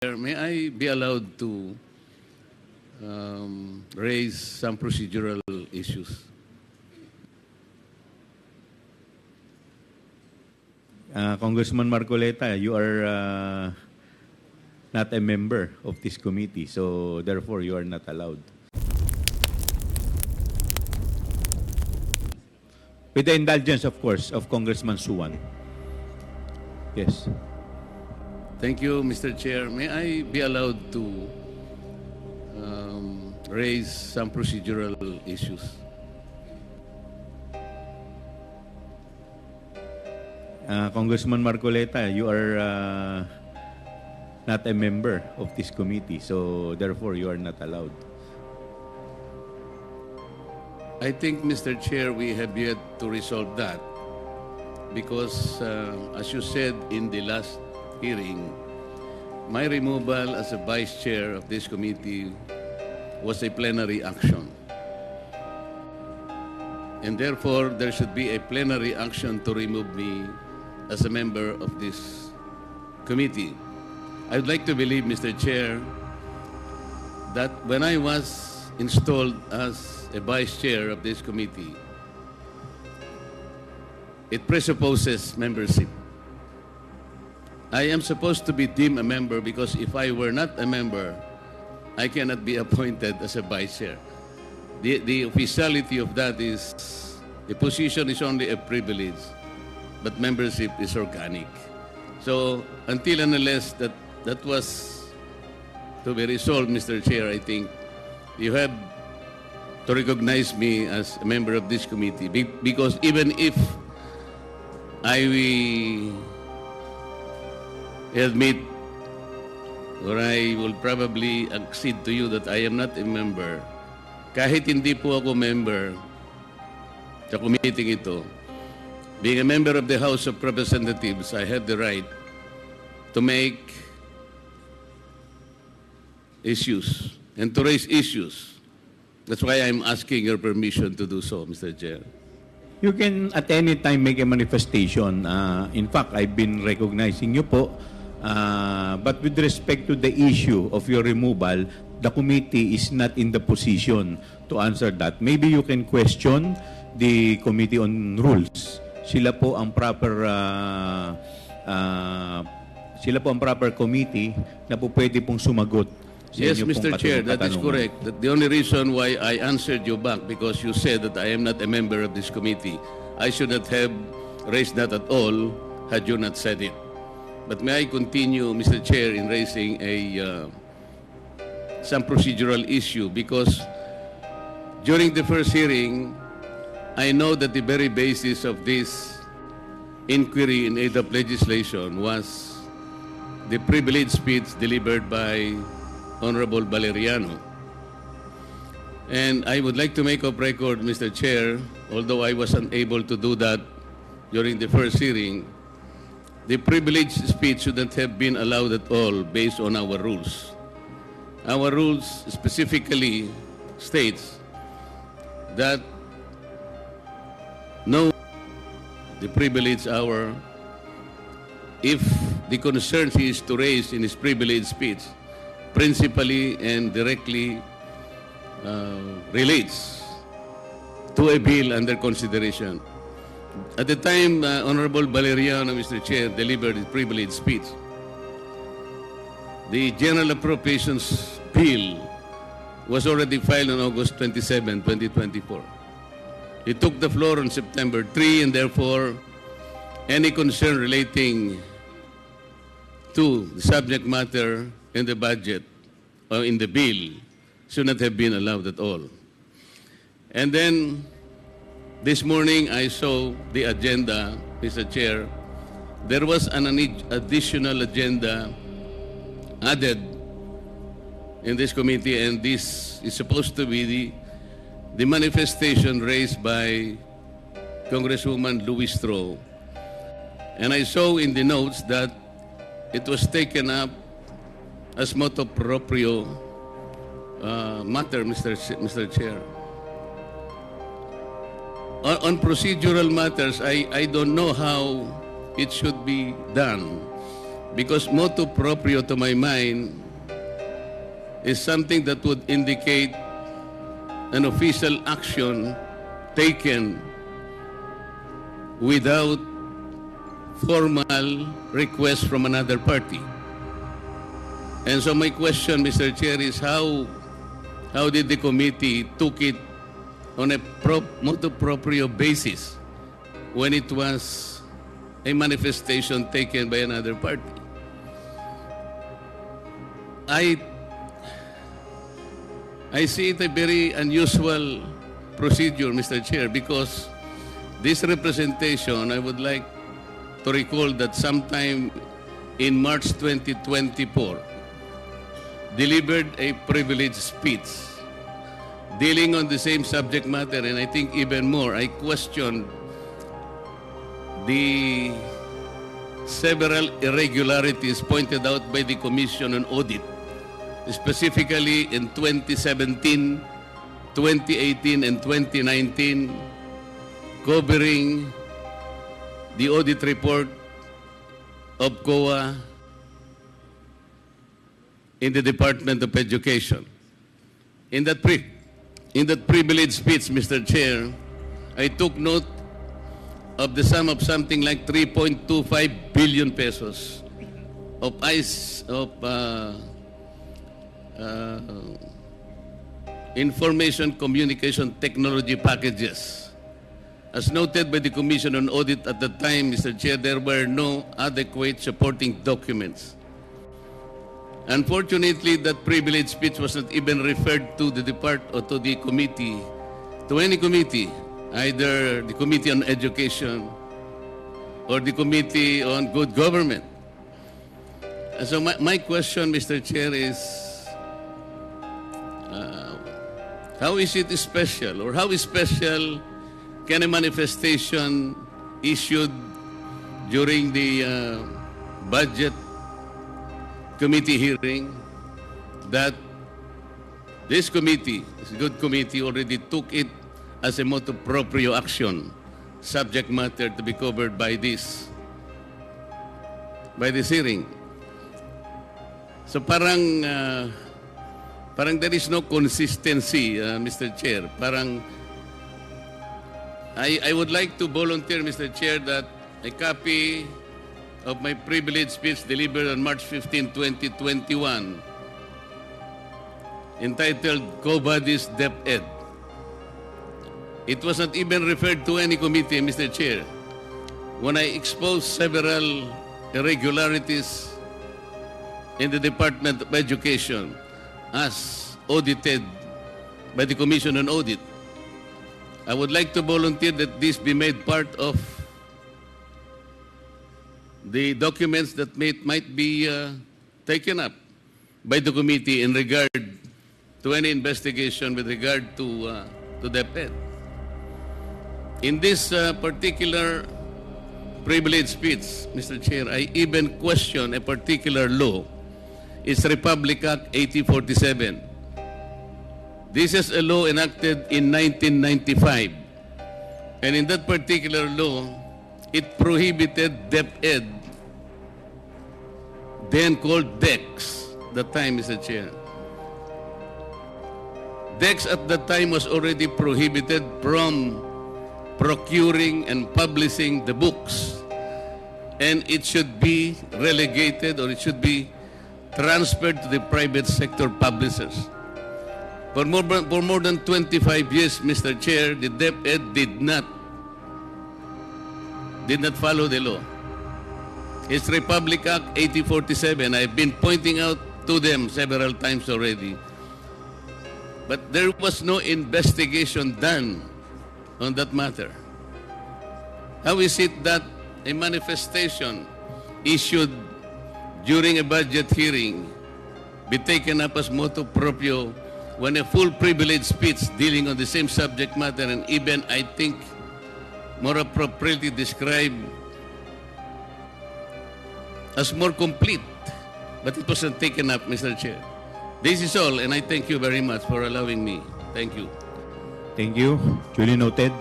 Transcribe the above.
May I be allowed to raise some procedural issues? Congressman Marcoleta, you are not a member of this committee, so therefore you are not allowed. With the indulgence, of course, of Congressman Suwan. Yes. Thank you, Mr. Chair. May I be allowed to raise some procedural issues? Congressman Marcoleta, you are not a member of this committee, so therefore you are not allowed. I think, Mr. Chair, we have yet to resolve that because, as you said in the last hearing, my removal as a vice chair of this committee was a plenary action. And therefore, there should be a plenary action to remove me as a member of this committee. I would like to believe, Mr. Chair, that when I was installed as a vice chair of this committee, it presupposes membership. I am supposed to be deemed a member because if I were not a member, I cannot be appointed as a vice chair. The officiality of that is the position is only a privilege, but membership is organic. So until and unless that was to be resolved, Mr. Chair, I think you have to recognize me as a member of this committee because even if I admit or I will probably accede to you that I am not a member, kahit hindi po ako member sa committee ito, being a member of the House of Representatives, I have the right to make issues and to raise issues. That's why I'm asking your permission to do so, Mr. Chair. You can at any time make a manifestation. In fact, I've been recognizing you po. But with respect to the issue of your removal, the committee is not in the position to answer that. Maybe you can question the Committee on Rules. Sila po ang proper committee na po pwede pong sumagot. Yes, Mr. Chair, that is correct. The only reason why I answered you back because you said that I am not a member of this committee. I should not have raised that at all had you not said it. But may I continue, Mr. Chair, in raising some procedural issue because during the first hearing, I know that the very basis of this inquiry in aid of legislation was the privileged speech delivered by Honorable Valeriano. And I would like to make of record, Mr. Chair, although I was unable to do that during the first hearing, the privileged speech shouldn't have been allowed at all based on our rules. Our rules specifically states that no the privileged hour if the concerns he is to raise in his privileged speech principally and directly relates to a bill under consideration. At the time, Honorable Valeriano, Mr. Chair, delivered his privileged speech, the General Appropriations Bill was already filed on August 27, 2024. He took the floor on September 3, and therefore, any concern relating to the subject matter in the budget or in the bill should not have been allowed at all. And then this morning I saw the agenda, Mr. Chair. There was an additional agenda added in this committee, and this is supposed to be the manifestation raised by Congresswoman Louis Stroh. And I saw in the notes that it was taken up as motu proprio matter, Mr. Chair. On procedural matters, I don't know how it should be done. Because motu proprio, to my mind, is something that would indicate an official action taken without formal request from another party. And so my question, Mr. Chair, is how did the committee took it on a motu proprio basis when it was a manifestation taken by another party? I see it a very unusual procedure, Mr. Chair, because this representation, I would like to recall that sometime in March 2024, delivered a privileged speech dealing on the same subject matter, and I think even more, I questioned the several irregularities pointed out by the Commission on Audit, specifically in 2017, 2018, and 2019, covering the audit report of COA in the Department of Education. In that privileged speech, Mr. Chair, I took note of the sum of something like 3.25 billion pesos of information communication technology packages. As noted by the Commission on Audit at the time, Mr. Chair, there were no adequate supporting documents. Unfortunately, that privileged speech was not even referred to the department or to the committee, to any committee, either the Committee on Education or the Committee on Good Government. And so my question, Mr. Chair, is how is it special, or how special can a manifestation issued during the budget committee hearing that this committee, this good committee, already took it as a motu proprio action, subject matter to be covered by this hearing? So parang there is no consistency, Mr. Chair. Parang I would like to volunteer, Mr. Chair, that a copy of my privileged speech delivered on March 15, 2021, entitled Co-Bodies DepEd. It was not even referred to any committee, Mr. Chair. When I exposed several irregularities in the Department of Education as audited by the Commission on Audit, I would like to volunteer that this be made part of the documents that might be taken up by the committee in regard to any investigation with regard to DepEd. In this particular privilege speech, Mr. Chair, I even question a particular law. It's Republic Act 8047. This is a law enacted in 1995. And in that particular law, it prohibited DepEd, then called DEX, that time, Mr. Chair. DEX at that time was already prohibited from procuring and publishing the books. And it should be relegated, or it should be transferred to the private sector publishers. For more than 25 years, Mr. Chair, the DepEd did not follow the law. It's Republic Act 8047. I've been pointing out to them several times already. But there was no investigation done on that matter. How is it that a manifestation issued during a budget hearing be taken up as motu proprio when a full privilege speech dealing on the same subject matter, and even, I think, more appropriately described as more complete, but it wasn't taken up, Mr. Chair. This is all, and I thank you very much for allowing me. Thank you. Thank you. Duly noted.